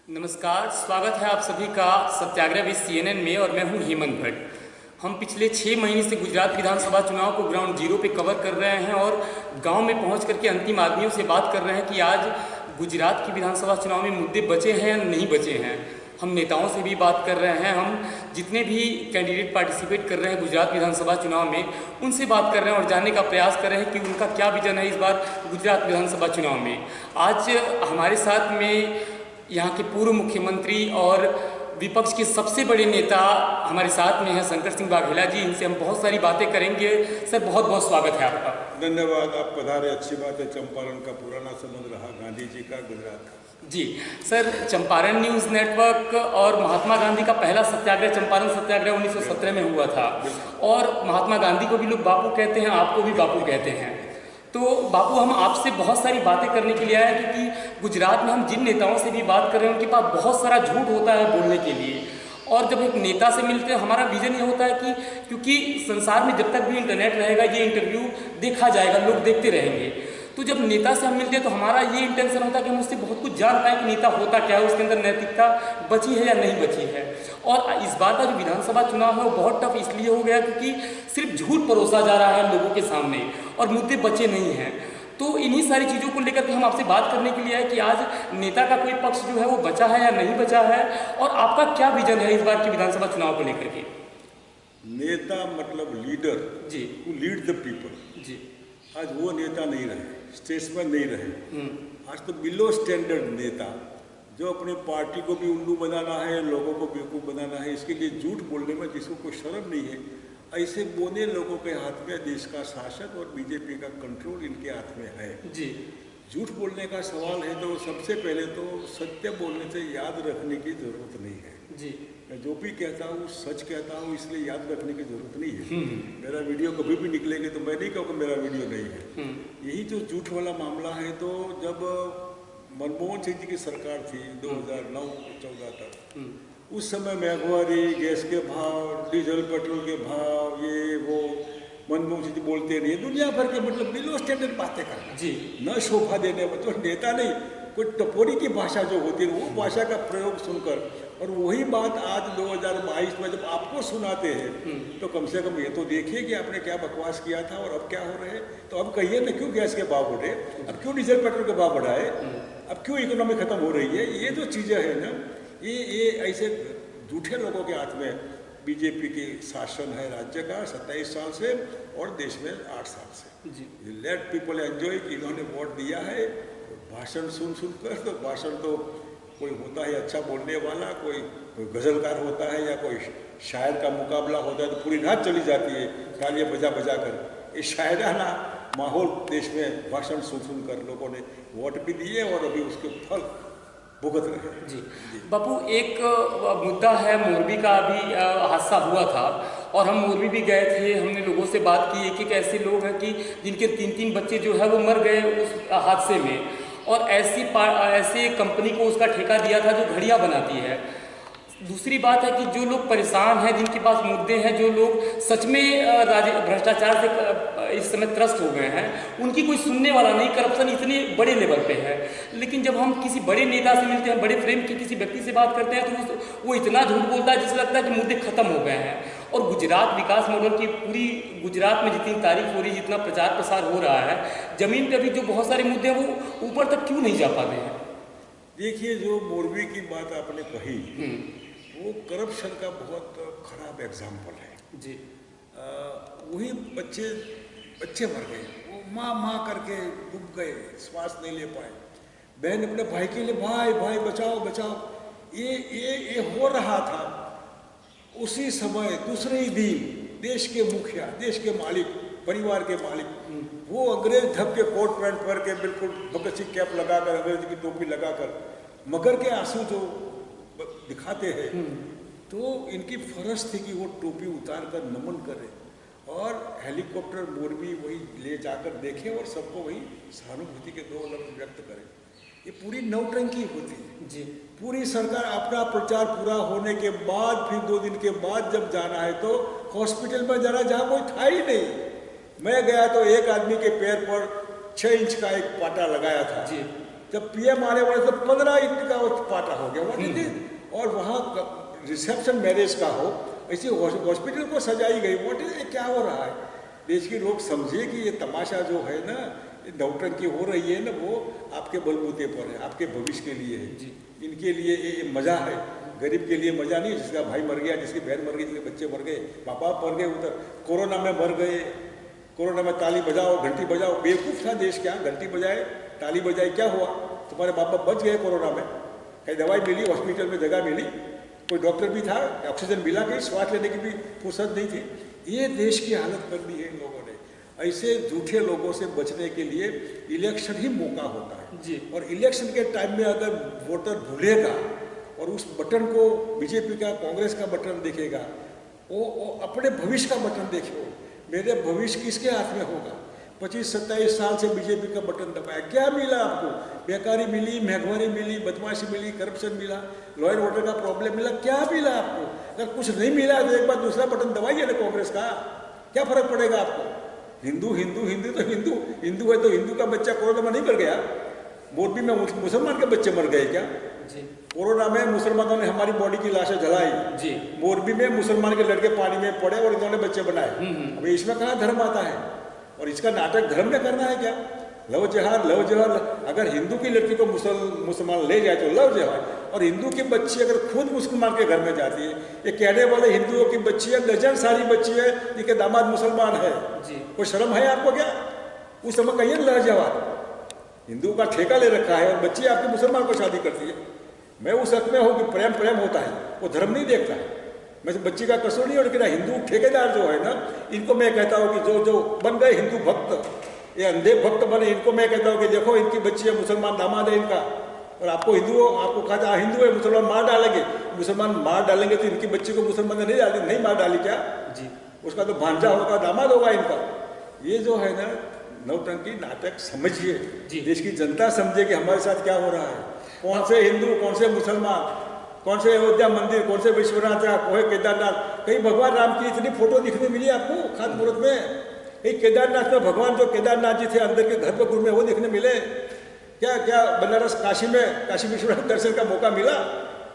नमस्कार, स्वागत है आप सभी का सत्याग्रह विद CNN में। और मैं हूं हेमंत भट्ट। हम पिछले 6 महीने से गुजरात विधानसभा चुनाव को ग्राउंड जीरो पे कवर कर रहे हैं और गांव में पहुंच करके अंतिम आदमियों से बात कर रहे हैं कि आज गुजरात की विधानसभा चुनाव में मुद्दे बचे हैं या नहीं बचे हैं। हम नेताओं से भी बात कर रहे हैं, हम जितने भी कैंडिडेट पार्टिसिपेट कर रहे हैं गुजरात विधानसभा चुनाव में उनसे बात कर रहे हैं और जानने का प्रयास कर रहे हैं कि उनका क्या विजन है इस बार गुजरात विधानसभा चुनाव में। आज हमारे साथ में यहाँ के पूर्व मुख्यमंत्री और विपक्ष के सबसे बड़े नेता हमारे साथ में हैं शंकर सिंह वाघेला जी। इनसे हम बहुत सारी बातें करेंगे। सर, बहुत बहुत स्वागत है आपका। धन्यवाद, आप पधारे, अच्छी बात है। चंपारण का पुराना संबंध रहा गांधी जी का गुजरात का। जी सर, चंपारण न्यूज़ नेटवर्क और महात्मा गांधी का पहला सत्याग्रह चंपारण सत्याग्रह 1917 में हुआ था और महात्मा गांधी को भी लोग बापू कहते हैं, आपको भी बापू कहते हैं। तो बापू, हम आपसे बहुत सारी बातें करने के लिए आए हैं क्योंकि गुजरात में हम जिन नेताओं से भी बात कर रहे हैं उनके पास बहुत सारा झूठ होता है बोलने के लिए। और जब एक नेता से मिलते हैं हमारा विजन ये होता है कि क्योंकि संसार में जब तक भी इंटरनेट रहेगा ये इंटरव्यू देखा जाएगा, लोग देखते रहेंगे। तो जब नेता से हम मिलते हैं तो हमारा ये इंटेंशन होता है कि हम उससे बहुत कुछ जान पाएँ कि नेता होता क्या है, उसके अंदर नैतिकता बची है या नहीं बची है। और इस बार का जो विधानसभा चुनाव है वो बहुत टफ इसलिए हो गया क्योंकि सिर्फ झूठ परोसा जा रहा है लोगों के सामने और मुद्दे बचे नहीं हैं। तो इन्हीं सारी चीज़ों को लेकर के हम आपसे बात करने के लिए आए कि आज नेता का कोई पक्ष जो है वो बचा है या नहीं बचा है और आपका क्या विजन है इस बार के विधानसभा चुनाव को लेकर के। नेता मतलब लीडर जी, हु लीड द पीपल। जी, आज वो नेता नहीं रहे, स्टेट्समैन नहीं रहे। आज तो बिलो स्टैंडर्ड नेता जो अपनी पार्टी को भी उल्लू बनाना है, लोगों को बेवकूफ़ बनाना है, इसके लिए झूठ बोलने में जिसको कोई शर्म नहीं है, ऐसे बोने लोगों के हाथ में देश का शासन और बीजेपी का कंट्रोल इनके हाथ में है। जी, झूठ बोलने का सवाल है तो सबसे पहले तो सत्य बोलने से याद रखने की जरूरत नहीं है। जी, मैं जो भी कहता हूँ सच कहता हूँ, इसलिए याद रखने की जरूरत नहीं है। मेरा वीडियो कभी भी निकलेंगे तो मैं नहीं कहूँगा मेरा वीडियो नहीं है। यही जो झूठ वाला मामला है, तो जब मनमोहन सिंह जी की सरकार थी 2009-14 तक, उस समय महंगाई, गैस के भाव, डीजल पेट्रोल के भाव, ये वो मनमोहन सिंह जी बोलते नहीं, दुनिया भर के मतलब बिलो स्टैंडर्ड बातें करना जी, न शोभा देने में। तो नेता नहीं, कोई टपोरी की भाषा जो होती है वो भाषा का प्रयोग सुनकर, और वही बात आज 2022 में जब आपको सुनाते हैं तो कम से कम ये तो देखिए कि आपने क्या बकवास किया था और अब क्या हो रहे हैं। तो अब कहिए ना, क्यों गैस के भाव बढ़े, अब क्यों डीजल पेट्रोल के भाव बढ़ाए, अब क्यों इकोनॉमी खत्म हो रही है। ये जो चीज़ें हैं ना, ये ऐसे झूठे लोगों के हाथ में बीजेपी की शासन है राज्य का 27 साल से और देश में 8 साल से। लेट पीपल एंजॉय कि इन्होंने वोट दिया है, भाषण सुन कर, तो भाषण तो कोई होता है अच्छा बोलने वाला, कोई गज़लकार होता है या कोई शायर का मुकाबला होता है तो पूरी रात चली जाती है तालियां बजा बजा कर। ये शायराना माहौल देश में भाषण सुन कर लोगों ने वोट भी दिए और अभी उसके फल भुगत रहे हैं। जी, बापू, एक मुद्दा है, मोरबी का अभी हादसा हुआ था और हम मोरबी भी गए थे। हमने लोगों से बात की, एक ऐसे लोग हैं कि जिनके 3-3 बच्चे जो है वो मर गए उस हादसे में, और ऐसी कंपनी को उसका ठेका दिया था जो घड़ियाँ बनाती है। दूसरी बात है कि जो लोग परेशान हैं, जिनके पास मुद्दे हैं, जो लोग सच में भ्रष्टाचार से इस समय त्रस्त हो गए हैं, उनकी कोई सुनने वाला नहीं। करप्शन इतने बड़े लेवल पे है। लेकिन जब हम किसी बड़े नेता से मिलते हैं, बड़े फ्रेम के किसी व्यक्ति से बात करते हैं तो वो इतना झूठ बोलता है जिससे लगता है कि मुद्दे खत्म हो गए हैं। और गुजरात विकास मॉडल की पूरी गुजरात में जितनी तारीफ हो रही है, जितना प्रचार प्रसार हो रहा है, जमीन पे भी जो बहुत सारे मुद्दे हैं वो ऊपर तक क्यों नहीं जा पाते हैं। देखिए, जो मोरबी की बात आपने कही वो करप्शन का बहुत खराब एग्जाम्पल है। जी, वही बच्चे मर गए, वो माँ करके डूब गए, श्वास नहीं ले पाए। बहन अपने भाई के लिए भाई भाई बचाओ बचाओ, ये हो रहा था। उसी समय दूसरे ही दिन देश के मुखिया, देश के मालिक, परिवार के मालिक, वो अंग्रेज ढब के कोट पैंट पहन के बिल्कुल भगत सिंह कैप लगाकर, अंग्रेज की टोपी लगाकर, मगर के आंसू जो दिखाते हैं, तो इनकी फर्ज थी कि वो टोपी उतार कर नमन करें और हेलीकॉप्टर मोरबी वही ले जाकर देखें और सबको वही सहानुभूति के 2 लफ्ज व्यक्त करें। ये पूरी नौटंकी होती है। जी, पूरी सरकार अपना प्रचार पूरा होने के बाद फिर 2 दिन के बाद जब जाना है तो हॉस्पिटल में जाना जहाँ कोई था ही नहीं। मैं गया तो एक आदमी के पैर पर 6 इंच का एक पाटा लगाया था। जी, जब पीएम आने वाले तो 15 ईंट का वो पाटा हो गया व्हाट इट इज, और वहाँ रिसेप्शन मैरिज का हो, ऐसी हॉस्पिटल को सजाई गई, व्हाट इज, क्या हो रहा है। देश के लोग समझे कि ये तमाशा जो है ना, नौटंकी हो रही है ना, वो आपके बलबूते पर है, आपके भविष्य के लिए है जी। इनके लिए ये मजा है, गरीब के लिए मजा नहीं। जिसका भाई मर गया, जिसकी बहन मर गई, जिसके बच्चे मर गए, माँ बाप मर गए, उधर कोरोना में मर गए, कोरोना में ताली बजाओ घंटी बजाओ, बेवकूफ़ था देश, क्या घंटी बजाए ताली बजाए, क्या हुआ, तुम्हारे बाप बाप बच गए कोरोना में, कहीं दवाई मिली, हॉस्पिटल में जगह मिली, कोई डॉक्टर भी था, ऑक्सीजन मिला, कहीं श्वास लेने की भी फुर्सत नहीं थी। ये देश की हालत कर दी है इन लोगों ने। ऐसे झूठे लोगों से बचने के लिए इलेक्शन ही मौका होता है जी। और इलेक्शन के टाइम में अगर वोटर भूलेगा और उस बटन को बीजेपी का, कांग्रेस का बटन देखेगा, वो अपने भविष्य का बटन देखो, मेरे भविष्य किसके हाथ में होगा। 25-27 साल से बीजेपी का बटन दबाया, क्या मिला आपको, बेकारी मिली, महंगाई मिली, बदमाशी मिली, करप्शन मिला, लॉ एंड ऑर्डर का प्रॉब्लम मिला, क्या मिला आपको। अगर कुछ नहीं मिला तो एक बार दूसरा बटन दबाइए ना कांग्रेस का, क्या फर्क पड़ेगा आपको। हिंदू हिंदू हिंदू तो हिंदू हिंदू है, तो हिंदू का बच्चा कोरोना में नहीं मर गया, मोरबी में मुसलमान के बच्चे मर गए क्या जी। कोरोना में मुसलमानों ने हमारी बॉडी की लाशें जलाई जी, मोरबी में मुसलमान के लड़के पानी में पड़े और इन्होंने बच्चे बनाए। अभी इसमें कहाँ धर्म आता है, और इसका नाटक धर्म में करना है क्या। लव जिहाद, लव जिहाद, अगर हिंदू की लड़की को मुसलमान ले जाए तो लव जिहाद, और हिंदू की बच्ची अगर खुद मुसलमान के घर में जाती है, ये कहने वाले हिंदुओं की बच्ची है, दर्जन सारी बच्ची है, जिनके दामाद मुसलमान है जी। कोई शर्म है आपको क्या। उस समय कहिए लव जिहाद, हिंदू का ठेका ले रखा है और बच्ची आपकी मुसलमान को शादी करती है। मैं उस हक में हूँ कि प्रेम प्रेम होता है, वो धर्म नहीं देखता है। मैं तो बच्ची का कसूर नहीं, और लेकिन हिंदू ठेकेदार जो है ना, इनको मैं कहता हूँ कि जो बन गए हिंदू भक्त, ये अंधे भक्त बने, इनको मैं कहता हूँ कि देखो इनकी बच्ची है, मुसलमान दामाद है इनका, और आपको हिंदू, आपको कहा हिंदू है, मुसलमान मार डालेंगे, मुसलमान मार डालेंगे तो इनकी बच्ची को मुसलमान ने नहीं मार डाली क्या जी, उसका तो भांजा होगा, दामाद होगा इनका। ये जो है ना नौटंकी नाटक समझिए, देश की जनता समझे कि हमारे साथ क्या हो रहा है, कौन से हिंदू, कौन से मुसलमान, कौन से अयोध्या मंदिर, कौन से विश्वनाथ, कौन केदारनाथ, कहीं भगवान राम की इतनी फोटो दिखने मिली आपको खाद मुहूर्त में, कहीं केदारनाथ में भगवान जो केदारनाथ जी थे अंदर के घर पर गुरु में वो दिखने मिले क्या। क्या बनारस काशी में काशी विश्वनाथ दर्शन का मौका मिला,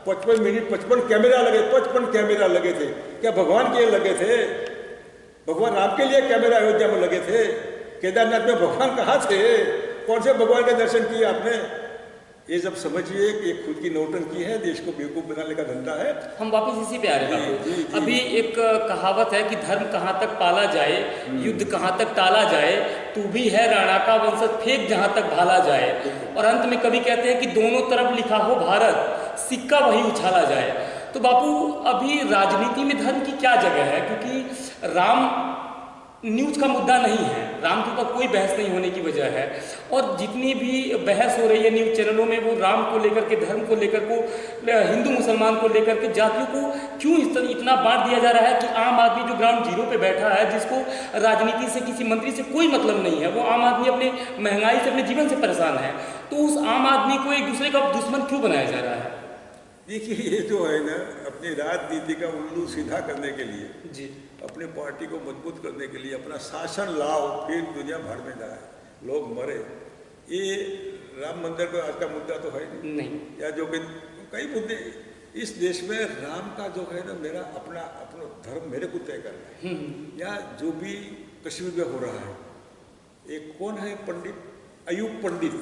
55 मिनट 55 कैमरा लगे, 55 कैमरा लगे थे, क्या भगवान के लगे थे, भगवान राम के लिए कैमरा अयोध्या में लगे थे, केदारनाथ में भगवान कहाँ थे, कौन से भगवान के दर्शन किए आपने। ये जब समझिए कि खुद की नौटंकी है, देश को बेवकूफ बनाने का धंधा है। हम वापस इसी पे आ रहे हैं। अभी एक कहावत है कि धर्म कहाँ तक पाला जाए, युद्ध कहाँ तक टाला जाए, तू भी है राणा का वंशज फेंक जहाँ तक भाला जाए, और अंत में कवि कहते हैं कि दोनों तरफ लिखा हो भारत, सिक्का वही उछाला जाए। तो बापू अभी राजनीति में धर्म की क्या जगह है, क्योंकि राम न्यूज़ का मुद्दा नहीं है, राम के ऊपर कोई बहस नहीं होने की वजह है, और जितनी भी बहस हो रही है न्यूज़ चैनलों में वो राम को लेकर के, धर्म को लेकर को, हिंदू मुसलमान को लेकर के, जातियों को क्यों इतना बांट दिया जा रहा है कि आम आदमी जो ग्राउंड जीरो पे बैठा है, जिसको राजनीति से, किसी मंत्री से कोई मतलब नहीं है, वो आम आदमी अपने महंगाई से, अपने जीवन से परेशान है, तो उस आम आदमी को एक दूसरे का दुश्मन क्यों बनाया जा रहा है। देखिए ये जो है ना, अपनी राजनीति का उल्लू सीधा करने के लिए जी, अपने पार्टी को मजबूत करने के लिए अपना शासन लाओ, फिर दुनिया भर में जाए, लोग मरे। ये राम मंदिर का आज का मुद्दा तो है नहीं, या जो कि कई मुद्दे इस देश में, राम का जो है ना, मेरा अपना धर्म मेरे को तय करना है, या जो भी कश्मीर में हो रहा है। एक कौन है पंडित, अयूब पंडित,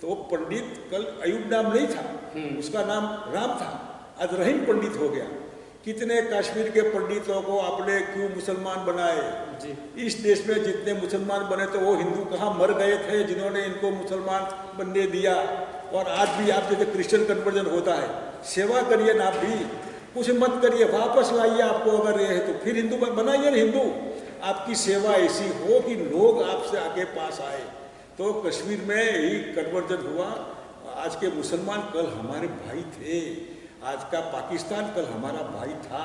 तो पंडित कल अयूब नाम नहीं था, उसका नाम राम था, आज रहीम पंडित हो गया। कितने कश्मीर के पंडितों को आपने क्यों मुसलमान बनाए जी। इस देश में जितने मुसलमान बने तो वो हिंदू कहाँ मर गए थे जिन्होंने इनको मुसलमान बनने दिया। और आज भी आप जैसे क्रिश्चियन कन्वर्जन होता है, सेवा करिए ना, आप भी कुछ मत करिए, वापस लाइए आपको अगर ये है तो, फिर हिंदू बनाइए हिंदू। आपकी सेवा ऐसी हो कि लोग आपसे आगे पास आए। तो कश्मीर में यही कन्वर्जन हुआ। आज के मुसलमान कल हमारे भाई थे, आज का पाकिस्तान कल हमारा भाई था।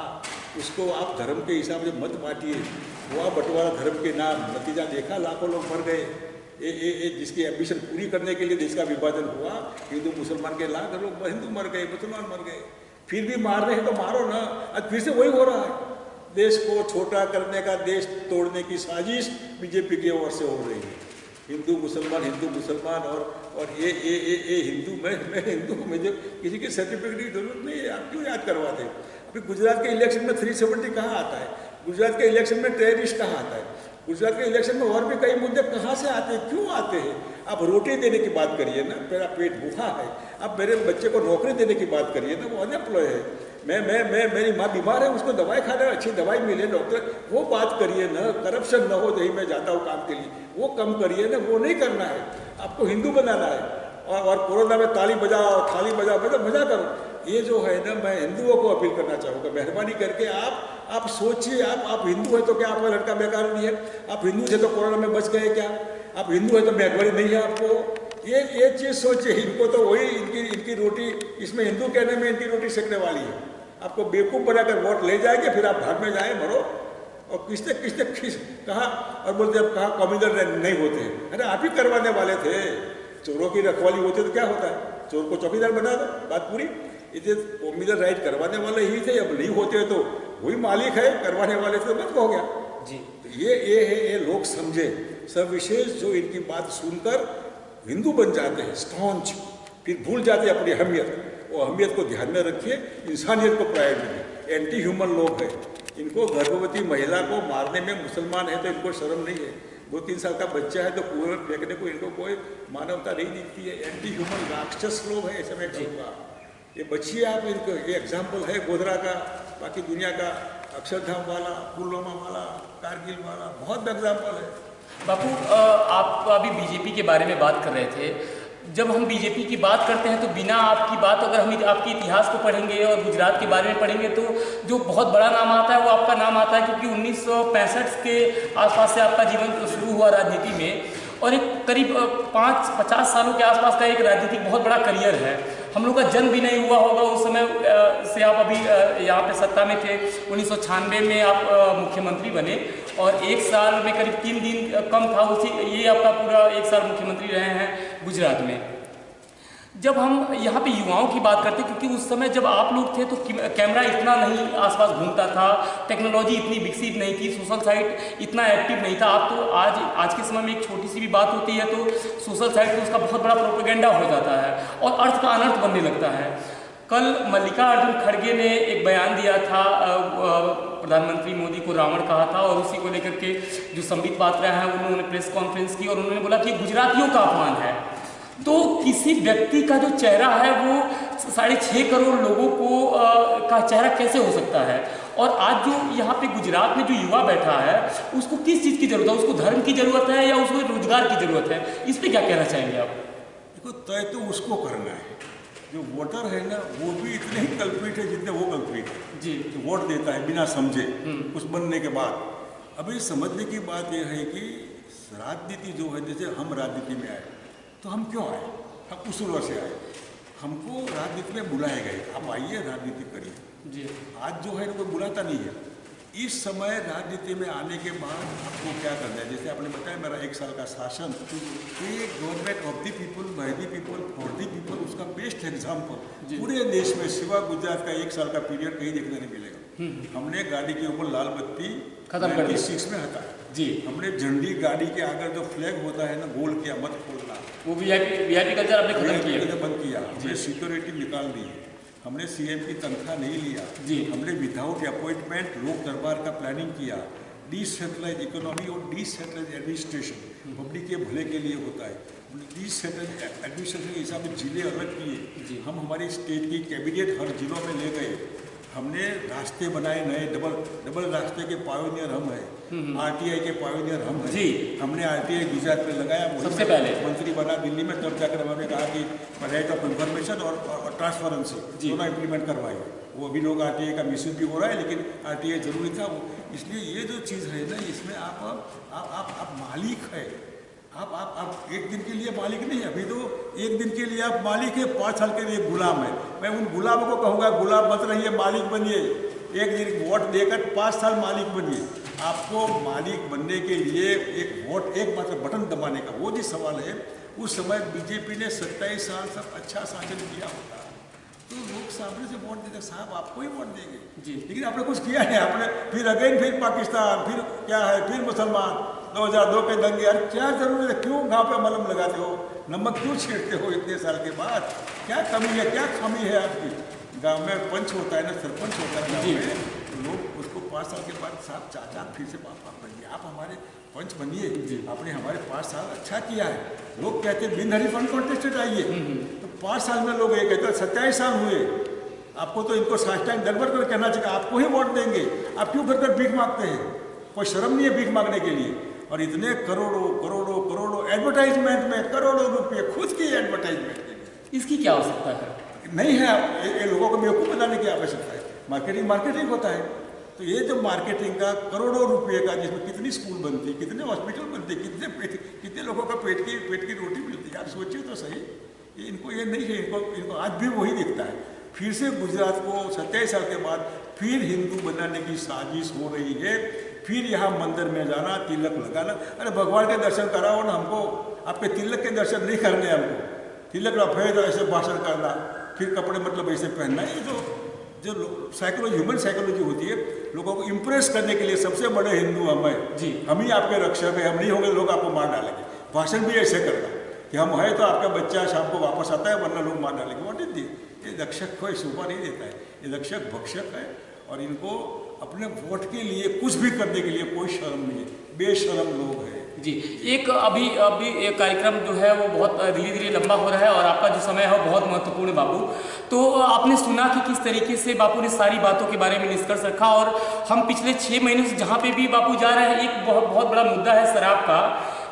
उसको आप धर्म के हिसाब से मत बांटिए, हुआ बंटवारा धर्म के नाम, नतीजा देखा, लाखों लोग मर गए। ये जिसकी एम्बिशन पूरी करने के लिए देश का विभाजन हुआ, हिंदू मुसलमान के लाख लोग, हिंदू मर गए, मुसलमान मर गए। फिर भी मार रहे हैं तो मारो ना। आज फिर से वही हो रहा है, देश को छोटा करने का, देश तोड़ने की साजिश बीजेपी की ओर से हो रही है। हिंदू मुसलमान और ये हिंदू, मैं हिंदू हूँ, मुझे किसी की सर्टिफिकेट की जरूरत नहीं है, आप क्यों याद करवाते? अभी गुजरात के इलेक्शन में 370 कहाँ आता है? गुजरात के इलेक्शन में टेररिस्ट कहाँ आता है? गुजरात के इलेक्शन में और भी कई मुद्दे कहाँ से आते हैं, क्यों आते हैं? आप रोटी देने की बात करिए ना, मेरा पेट भूखा है। आप मेरे बच्चे को नौकरी देने की बात करिए ना, वो अनएम्प्लॉय है। मेरी माँ बीमार है, उसको दवाई खाना, अच्छी दवाई मिले, डॉक्टर, वो बात करिए ना। करप्शन न हो, यही मैं जाता हूँ काम के लिए, वो कम करिए ना, वो नहीं करना है। आपको हिंदू बनाना है और कोरोना में ताली बजाओ, थाली बजाओ, मतलब मजा करो। ये जो है ना, मैं हिंदुओं को अपील करना चाहूँगा, मेहरबानी करके आप सोचिए, आप हिंदू हैं तो क्या आपका लड़का बेकार नहीं है? आप हिंदू थे तो कोरोना में बच गए क्या? आप हिंदू हैं तो बेकारी नहीं है आपको? ये चीज़ सोचिए। इनको तो वही इनकी रोटी, इसमें हिंदू कहने में इनकी रोटी सेकने वाली है। आपको बेवकूफ़ बनाकर वोट ले जाएंगे, फिर आप भाग में जाए, मरो। और किसने कहा और बोलते अब कहा कम्युनल नहीं होते? अरे आप ही करवाने वाले थे। चोरों की रखवाली होती तो क्या होता है? चोर को चौकीदार बना दो, बात पूरी। इसे कम्युनल राइट करवाने वाले ही थे, अब नहीं होते तो वही मालिक है, करवाने वाले थे तो बंद हो गया। जी, तो ये लोग समझे, सब विशेष जो इनकी बात सुनकर हिंदू बन जाते हैं स्टॉन्च, फिर भूल जाते हैं अपनी अहमियत। वो अहमियत को ध्यान में रखिए, इंसानियत को प्रायोरिटी दें। एंटी ह्यूमन लोग हैं, इनको गर्भवती महिला को मारने में, मुसलमान है तो इनको शर्म नहीं है। 2-3 साल का बच्चा है तो कुएं में फेंकने को इनको कोई मानवता नहीं दिखती है। एंटी ह्यूमन राक्षस लोग हैं, ऐसे मैं कहूँगा। ये बचिए आप इनको। ये एग्जाम्पल है गोधरा का, बाकी दुनिया का अक्षरधाम वाला, पुलवामा वाला, कारगिल वाला, बहुत एग्जाम्पल है। बापू, आप अभी बीजेपी के बारे में बात कर रहे थे। जब हम बीजेपी की बात करते हैं तो बिना आपकी बात, अगर हम आपके इतिहास को पढ़ेंगे और गुजरात के बारे में पढ़ेंगे तो जो बहुत बड़ा नाम आता है वो आपका नाम आता है, क्योंकि 1965 के आसपास से आपका जीवन शुरू हुआ राजनीति में, और एक करीब 5-50 सालों के आसपास का एक राजनीतिक बहुत बड़ा करियर है। हम लोग का जन्म भी नहीं हुआ होगा उस समय से आप अभी यहाँ पे सत्ता में थे। 1996 में आप मुख्यमंत्री बने और 1 साल में करीब 3 दिन कम था ये आपका पूरा 1 साल मुख्यमंत्री रहे हैं गुजरात में। जब हम यहाँ पे युवाओं की बात करते हैं, क्योंकि उस समय जब आप लोग थे तो कैमरा इतना नहीं आसपास घूमता था, टेक्नोलॉजी इतनी विकसित नहीं थी, सोशल साइट इतना एक्टिव नहीं था। आप तो आज के समय में एक छोटी सी भी बात होती है तो सोशल साइट पर उसका बहुत बड़ा प्रोपेगेंडा हो जाता है और अर्थ का अनर्थ बनने लगता है। कल मल्लिकार्जुन खड़गे ने एक बयान दिया था, प्रधानमंत्री मोदी को रावण कहा था, और उसी को लेकर के जो संबित पात्रा हैं उन्होंने प्रेस कॉन्फ्रेंस की और उन्होंने बोला कि गुजरातियों का अपमान है। तो किसी व्यक्ति का जो चेहरा है वो 6.5 करोड़ लोगों को का चेहरा कैसे हो सकता है? और आज जो यहाँ पे गुजरात में जो युवा बैठा है उसको किस चीज़ की जरूरत है? उसको धर्म की जरूरत है या उसको रोजगार की जरूरत है? इस पे क्या कहना चाहेंगे आप? देखो, तय तो उसको करना है। जो वोटर है ना, वो भी इतने ही कल्प्रिट है जितने वो कल्प्रिट है जी। तो वोट देता है बिना समझे कुछ बनने के बाद। अभी समझने की बात यह है कि राजनीति जो है, जैसे हम राजनीति में आए तो हम क्यों आए? हम उसूलों से आए। हमको राजनीति में बुलाए गए, आप आइए राजनीति करिए जी। आज जो है ना कोई बुलाता नहीं है। इस समय राजनीति में आने के बाद आपको क्या करना है? जैसे आपने बताया मेरा 1 साल का शासन, ये government of the people, by the people, for the people, उसका बेस्ट एग्जाम्पल पूरे देश में सिवा गुजरात का 1 साल का पीरियड कहीं देखने नहीं मिलेगा। हमने गाड़ी के ऊपर लाल बत्ती खत्म कर दी, 96 में हटाया जी। हमने झंडी गाड़ी के आगे जो फ्लैग होता है ना, गोल किया, मत खोलना, वो वीआईपी कल्चर आपने खत्म किया, बंद किया। हमने सिक्योरिटी निकाल दी, हमने सीएम की तनख्वाह नहीं लिया जी। हमने विदाउट अपॉइंटमेंट लोक दरबार का प्लानिंग किया। डिसेंट्रलाइज इकोनॉमी और डिसेंट्रलाइज एडमिनिस्ट्रेशन पब्लिक के भले के लिए होता है। डिसेंट्रलाइज एडमिनिस्ट्रेशन के हिसाब से जिले अलग किए। हम हमारी स्टेट की कैबिनेट हर जिलों में ले गए। हमने रास्ते बनाए नए, डबल रास्ते के पायोनियर हम हैं। आरटीआई के पायोनियर हम हैं जी। हमने आरटीआई गुजरात में लगाया, सबसे पहले मंत्री बना दिल्ली में, तब जाकर हमने कहा कि राइट ऑफ इन्फॉर्मेशन और ट्रांसपेरेंसी दोनों इम्प्लीमेंट करवाई। वो अभी लोग आरटीआई का मिसयूज भी हो रहा है, लेकिन आरटीआई जरूरी था वो। इसलिए ये जो चीज़ है ना, इसमें आप मालिक है। आप एक दिन के लिए मालिक नहीं है। अभी तो एक दिन के लिए आप मालिक है, 5 साल के लिए गुलाम है। मैं उन गुलामों को कहूँगा गुलाम मत रहिए, मालिक बनिए। एक दिन वोट देकर 5 साल मालिक बनिए। आपको मालिक बनने के लिए एक वोट, एक मात्र बटन दबाने का वो जी सवाल है। उस समय बीजेपी ने 27 साल सब अच्छा शासन किया होता तो लोग सामने से वोट देते, साहब आपको ही वोट देंगे जी। लेकिन आपने कुछ किया है, आपने फिर अगेन फिर पाकिस्तान, फिर क्या है, फिर मुसलमान। 2002 के दंगे, यार क्या जरूरत है, क्यों घाव पे मलहम लगाते हो, नमक क्यों छींटते हो इतने साल के बाद, क्या कमी है, क्या खामी है आपकी। गांव में पंच होता है ना, सरपंच होता है गाँव में, लोग उसको 5 साल के बाद साहब चाचा फिर से पापा बनिए, आप हमारे पंच बनिए, आपने हमारे 5 साल अच्छा किया है। लोग कहते हैं बिन हरी फंड कॉन्टेस्टेड आइए, तो 5 साल में लोग ये कहते हैं 27 साल हुए, आपको तो इनको साष्टांग दंडवत कर कहना चाहिए, आपको ही वोट देंगे, आप क्यों घर घर भीख मांगते हैं, कोई शर्म नहीं है भीख मांगने के लिए। और इतने करोड़ों करोड़ों करोड़ों एडवर्टाइजमेंट में, करोड़ों रुपये खुद की एडवर्टाइजमेंट के लिए, इसकी क्या आवश्यकता है? नहीं है, ये लोगों को बेवकूफ़ बनाने की आवश्यकता है। मार्केटिंग मार्केटिंग होता है, तो ये जो मार्केटिंग का करोड़ों रुपये का, जिसमें कितनी स्कूल बनती है, कितने हॉस्पिटल बनते हैं, कितने लोगों का पेट की रोटी मिलती है, आप सोचिए तो सही। इनको ये नहीं है, इनको आज भी वही दिखता है। फिर से गुजरात को 27 साल के बाद फिर हिंदू बनाने की साजिश हो रही है, फिर यहाँ मंदिर में जाना, तिलक लगाना। अरे भगवान के दर्शन कराओ ना हमको, आपके तिलक के दर्शन नहीं करने हमको, तिलक रफे तो ऐसे भाषण करना, फिर कपड़े मतलब ऐसे पहनना, ये जो साइकोलॉजी, ह्यूमन साइकोलॉजी होती है, लोगों को इम्प्रेस करने के लिए सबसे बड़े हिंदू हम हैं जी, हम ही आपके रक्षक हैं, हम नहीं होंगे लोग आपको मार डालेंगे। भाषण भी ऐसे करना कि हम हैं तो आपका बच्चा शाम को वापस आता है, वरना लोग मार डालेंगे। What is this? ये रक्षक कोई शोभा नहीं देता है, ये रक्षक भक्षक है, और इनको अपने वोट के लिए कुछ भी करने के लिए कोई शर्म नहीं है, बेशर्म लोग हैं जी। एक अभी एक कार्यक्रम जो है वो बहुत धीरे धीरे लंबा हो रहा है, और आपका जो समय है वो बहुत महत्वपूर्ण है बापू। तो आपने सुना कि किस तरीके से बापू ने सारी बातों के बारे में निष्कर्ष रखा, और हम पिछले 6 महीने से जहाँ पे भी बापू जा रहे हैं, एक बहुत बड़ा मुद्दा है शराब का,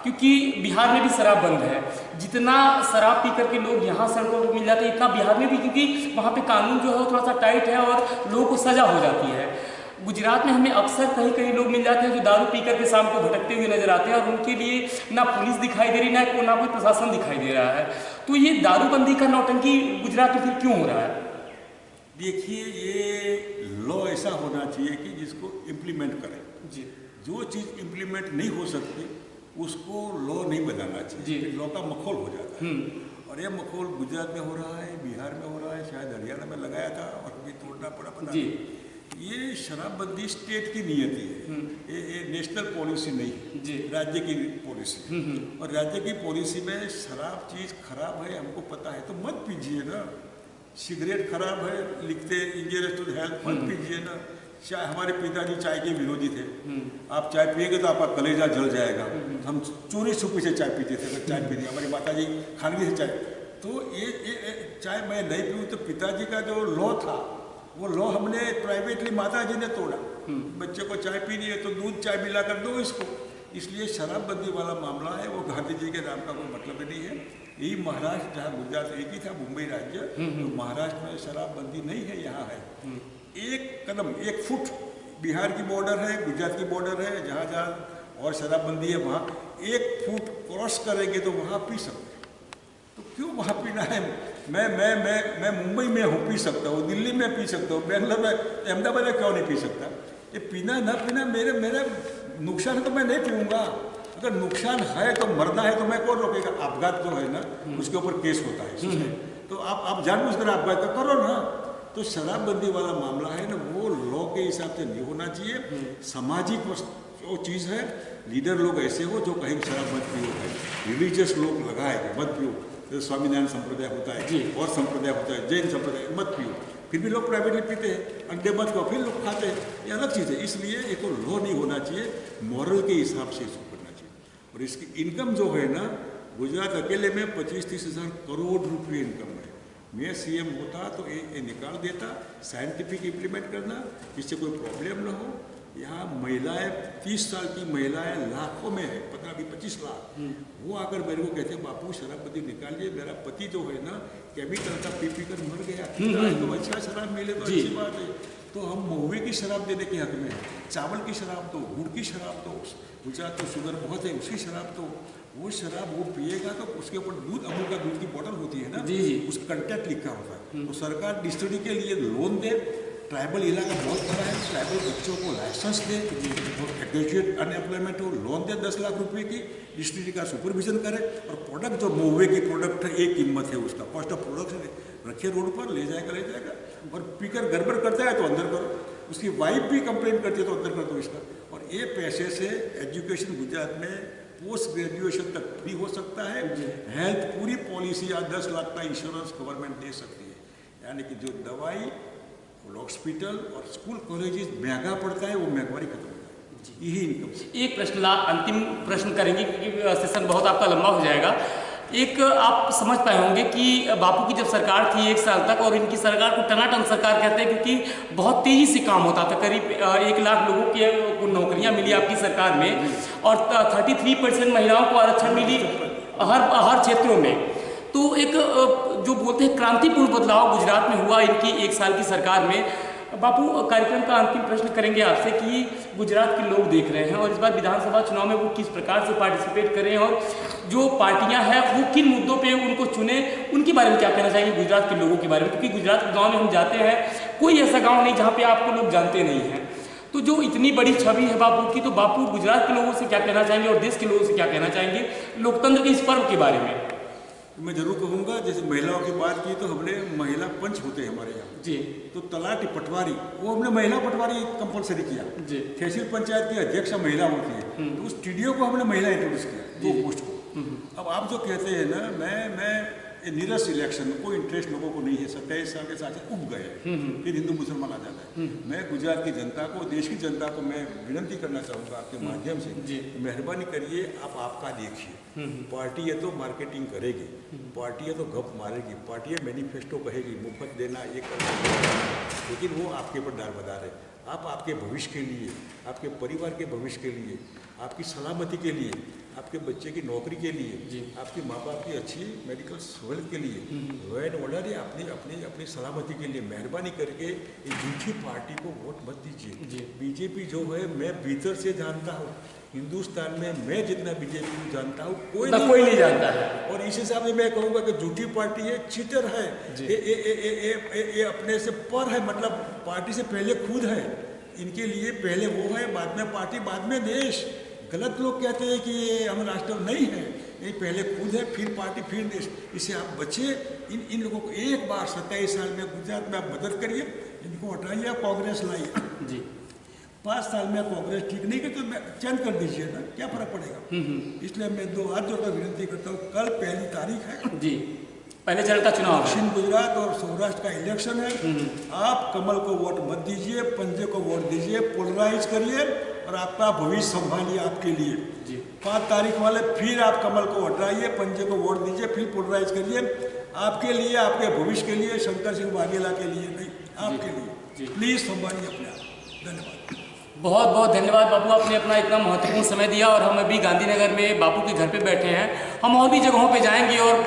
क्योंकि बिहार में भी शराब बंद है। जितना शराब पी करके लोग यहाँ सड़कों पर मिल जाते हैं, इतना बिहार में भी, क्योंकि वहाँ पे कानून जो है वो थोड़ा सा टाइट है और लोगों को सजा हो जाती है। गुजरात में हमें अक्सर कहीं कहीं लोग मिल जाते हैं जो दारू पी करके शाम को भटकते हुए नजर आते हैं, और उनके लिए ना पुलिस दिखाई दे रही, ना कोई प्रशासन दिखाई दे रहा है। तो ये दारूबंदी का नौटंकी गुजरात में फिर क्यों हो रहा है? देखिए, ये लॉ ऐसा होना चाहिए कि जिसको इम्प्लीमेंट करें जी। जो चीज़ इम्प्लीमेंट नहीं हो सकती उसको लॉ नहीं बनाना चाहिए, लॉ का मखौल हो जाता है। और ये मखौल गुजरात में हो रहा है, बिहार में हो रहा है, शायद हरियाणा में लगाया था और अभी तोड़ना पड़ा पता नहीं। ये शराबबंदी स्टेट की नियति है, ये नेशनल पॉलिसी नहीं है, राज्य की पॉलिसी। और राज्य की पॉलिसी में शराब चीज़ खराब है हमको पता है तो मत पीजिए ना। सिगरेट खराब है लिखते इंजीनियर्स टू हेल्थ, मत पीजिए ना। चाय, हमारे पिताजी चाय के विरोधी थे, आप चाय पिएंगे तो आपका कलेजा जल जाएगा। हम चोरी छुपी से चाय पीते थे, अगर चाय पीते, हमारी माताजी खानगी से चाय। तो ये चाय मैं नहीं पीऊँ तो पिताजी का जो लॉ था वो लॉ हमने प्राइवेटली माताजी ने तोड़ा। बच्चे को चाय पीनी है तो दूध चाय मिला कर दो इसको। इसलिए शराबबंदी वाला मामला है वो गांधी जी के नाम का कोई मतलब नहीं है। यही महाराष्ट्र, जहाँ गुजरात एक ही था मुंबई राज्य, तो महाराष्ट्र में शराबबंदी नहीं है, यहाँ है। एक कदम, 1 फुट बिहार की बॉर्डर है, गुजरात की बॉर्डर है, जहाँ जहाँ और शराबबंदी है वहाँ 1 फुट क्रॉस करेंगे तो वहाँ पी सकते। तो क्यों वहाँ पीना है? मैं मुंबई में हूँ, पी सकता हूँ, दिल्ली में पी सकता हूँ, बेंगलोर में, अहमदाबाद में क्यों नहीं पी सकता? ये पीना ना पीना मेरा नुकसान है तो मैं नहीं पीऊँगा। अगर नुकसान है तो मरना है तो मैं कौन रोकेगा? अपघात जो है ना उसके ऊपर केस होता है, तो आप जानबूझकर अपघात करो ना। तो शराबबंदी वाला मामला है ना, वो लॉ के हिसाब से नहीं होना चाहिए। सामाजिक वो चीज़ है, लीडर लोग ऐसे हो जो कहीं शराब मत पियो है, रिलीजियस लोग लगाए मत पियो, तो स्वामीनारायण संप्रदाय होता है और संप्रदाय होता है, जैन संप्रदाय, मत पियो। फिर भी लोग प्राइवेटली पीते हैं, अंडे मत को फिर लोग खाते हैं, ये अलग चीज़ है। इसलिए ये तो लॉ नहीं होना चाहिए, मॉरल के हिसाब से इसको करना चाहिए। और इसकी इनकम जो है ना, गुजरात अकेले में 25-30 हज़ार करोड़ रुपये इनकम है। मैं सीएम होता तो ये निकाल देता। साइंटिफिक इम्प्लीमेंट करना, जिससे कोई प्रॉब्लम ना हो। यहाँ महिलाएं, 30 साल की महिलाएं लाखों में है, 15-25 लाख, वो आकर मेरे को कहते हैं बापू शराबबंदी निकालिए, मेरा पति जो है ना केमिकल का पी कर मर गया, तो अच्छा शराब मिले तो अच्छी बात है। तो हम महुए की शराब देने के हक में है, चावल की शराब दो, गुड़ की शराब दो, गुजरात तो शुगर बहुत है उसकी शराब दो। वो शराब वो पिएगा तो उसके ऊपर दूध, अमूल का दूध की बोतल होती है ना, उस कंटेंट लिखा होता है। तो सरकार डिस्टिलरी के लिए लोन दे, ट्राइबल इलाका बहुत बड़ा है, ट्राइबल बच्चों को लाइसेंस दे, ग्रेजुएट अनएम्प्लॉयमेंट हो, लोन दे 10 लाख रुपए की, डिस्टिलरी का सुपरविजन करे। और प्रोडक्ट जो महुए की प्रोडक्ट है, एक कीमत है उसका, कॉस्ट ऑफ प्रोडक्शन रखिए रोड पर, ले जाएगा। और पीकर गड़बड़ करता है तो अंदर करो। उसकी वाइफ भी कंप्लेन करती है तो अंदर कर दो इसका। और ये पैसे से एजुकेशन गुजरात में पोस्ट ग्रेजुएशन तक फ्री हो सकता है। हेल्थ पूरी पॉलिसी आज 10 लाख का इंश्योरेंस गवर्नमेंट दे सकती है, यानी कि जो दवाई हॉस्पिटल और स्कूल कॉलेजेस महंगा पड़ता है वो महंगाई खत्म हो जाए, यही इनकम। एक प्रश्न अंतिम प्रश्न करेंगे क्योंकि सेशन बहुत आपका लंबा हो जाएगा। एक आप समझ पाए होंगे कि बापू की जब सरकार थी 1 साल तक, और इनकी सरकार को टनाटन सरकार कहते हैं क्योंकि बहुत तेज़ी से काम होता था। करीब 1 लाख लोगों को नौकरियां मिली आपकी सरकार में, और 33% महिलाओं को आरक्षण मिली हर क्षेत्रों में। तो एक जो बोलते हैं क्रांतिपूर्ण बदलाव गुजरात में हुआ इनकी 1 साल की सरकार में। बापू, कार्यक्रम का अंतिम प्रश्न करेंगे आपसे कि गुजरात के लोग देख रहे हैं और इस बार विधानसभा चुनाव में वो किस प्रकार से पार्टिसिपेट करें, और जो पार्टियां हैं वो किन मुद्दों पे उनको चुने, उनके बारे में क्या कहना चाहेंगे गुजरात के लोगों के बारे में? क्योंकि गुजरात के गाँव में हम जाते हैं, कोई ऐसा गाँव नहीं जहाँ पे आपको लोग जानते नहीं हैं। तो जो इतनी बड़ी छवि है बापू की, तो बापू गुजरात के लोगों से क्या कहना चाहेंगे और देश के लोगों से क्या कहना चाहेंगे लोकतंत्र के इस पर्व के बारे में? मैं जरूर कहूँगा, जैसे महिलाओं की बात की तो हमने महिला पंच होते हैं हमारे यहाँ जी, तो तलाटी पटवारी वो हमने महिला पटवारी कंपलसरी किया जी। तहसील पंचायत की अध्यक्ष महिला होती है तो उस टीडीओ को हमने महिला इंट्रोड्यूस किया 2 पोस्ट को। अब आप जो कहते हैं ना, मैं नीरस इलेक्शन में कोई इंटरेस्ट लोगों को नहीं है। 27 साल के साथ उब गए, फिर हिंदू मुसलमान आ जाता है। मैं गुजरात की जनता को, देश की जनता को मैं विनती करना चाहूँगा आपके माध्यम से, मेहरबानी करिए आप आपका देखिए। पार्टी है तो मार्केटिंग करेगी, पार्टी है तो गप मारेगी, पार्टी है मैनिफेस्टो कहेगी, मुफ्त देना ये करना, लेकिन वो आपके ऊपर दारमदार है। आप आपके भविष्य के लिए, आपके परिवार के भविष्य के लिए, आपकी सलामती के लिए, आपके बच्चे की नौकरी के लिए, आपके माँ बाप की अच्छी मेडिकल सहूलत के लिए, लॉ एंड ऑर्डर है, अपनी सलामती के लिए मेहरबानी करके इस झूठी पार्टी को वोट मत दीजिए। बीजेपी जो है मैं भीतर से जानता हूँ, हिंदुस्तान में मैं जितना बीजेपी को जानता हूँ कोई नहीं जानता है। और इस हिसाब से मैं कहूँगा कि झूठी पार्टी है, चीटर है, ये अपने से पर है, मतलब पार्टी से पहले खुद है। इनके लिए पहले वो है, बाद में पार्टी, बाद में देश। गलत लोग कहते हैं कि ये हम राष्ट्र नहीं है, ये पहले खुद है, फिर पार्टी, फिर देश। इससे आप बचिए। इन लोगों को एक बार 27 साल में गुजरात में आप मदद करिए, इनको हटाइए, कांग्रेस लाइए जी। 5 साल में कांग्रेस ठीक नहीं की तो चेंज कर दीजिए ना, क्या फर्क पड़ेगा। इसलिए मैं 2 हाथ जोड़कर विनती करता हूँ, कल 1 तारीख है जी, पहले चरण का चुनाव, दक्षिण गुजरात और सौराष्ट्र का इलेक्शन है। आप कमल को वोट मत दीजिए, पंजे को वोट दीजिए, पोलराइज करिए और आपका भविष्य संभालिए आपके लिए जी। 5 तारीख वाले फिर आप कमल को हटाइए, पंजे को वोट दीजिए, फिर पोलराइज करिए, आपके लिए, आपके भविष्य के लिए, शंकर सिंह वाघेला के लिए नहीं, आपके लिए। प्लीज संभालिए अपने आप। धन्यवाद। बहुत बहुत धन्यवाद बापू, आपने अपना इतना महत्वपूर्ण समय दिया। और हम अभी गांधीनगर में बापू के घर पे बैठे हैं। हम और भी जगहों पे जाएंगे और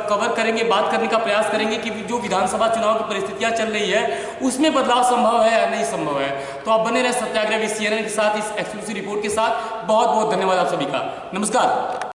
कवर करेंगे, बात करने का प्रयास करेंगे कि जो विधानसभा चुनाव की परिस्थितियां चल रही है उसमें बदलाव संभव है या नहीं संभव है। तो आप बने रहे सत्याग्रह CNN के साथ, इस एक्सक्लूसिव रिपोर्ट के साथ। बहुत बहुत धन्यवाद आप सभी का। नमस्कार।